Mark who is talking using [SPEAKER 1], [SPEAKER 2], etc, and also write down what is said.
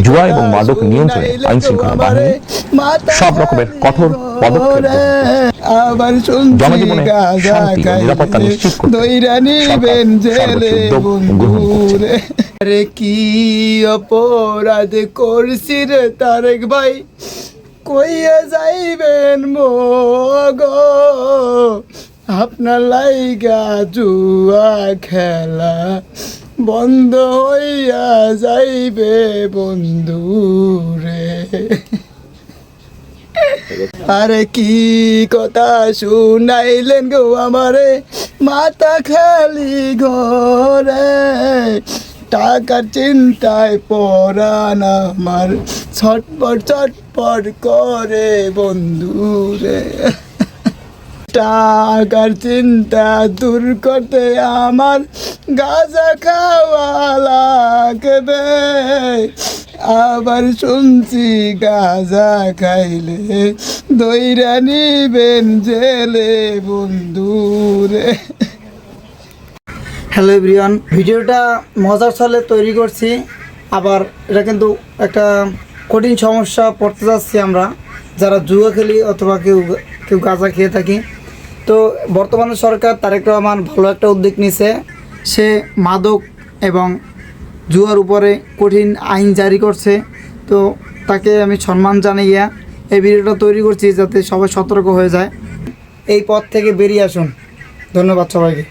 [SPEAKER 1] জুয়া এবং মাদক নিয়ন্ত্রণে আইন শৃঙ্খলা বাহিনী সব রকমের কঠোর পদক্ষেপ জনজীবনে শান্তি ও নিরাপত্তা নিশ্চিত করতে সর্বোচ্চ উদ্যোগ গ্রহণ করছে।
[SPEAKER 2] আরে কি অপরাধ করছি রে তারেক ভাই, কইয়া যাইবেন মগো, আপনার লাইগা জুয়া খেলা বন্ধ হইয়া যাইবে বন্ধু রে। আরে কি কথা শুনাইলেন গো আমারে, মাথা খালি ঘরে, টাকার চিন্তায় পরাণ আমার ছটপট ছটপট করে বন্ধু রে। টাকার চিন্তা দূর করতে আমার গাঁজা খাওয়া লাগবে, আবার শুনছি গাঁজা খাইলে দইরা নিবেন জেলে বন্ধু রে। হ্যালো এভরিওয়ান, ভিডিওটা মজার ছলে তৈরি করছি, আবার এটা কিন্তু একটা কঠিন সমস্যা পড়তে যাচ্ছি আমরা যারা জুয়া খেলি অথবা কেউ গাঁজা খেয়ে থাকি। তো বর্তমানে সরকার তারেক রহমান ভালো একটা উদ্যোগ নিছে, সে মাদক এবং জুয়ার উপরে কঠিন আইন জারি করছে। তো তাকে আমি সম্মান জানাইয়া এই ভিডিওটা তৈরি করছি যাতে সবাই সতর্ক হয়ে যায়, এই পথ থেকে বেরিয়ে আসুন। ধন্যবাদ সবাইকে।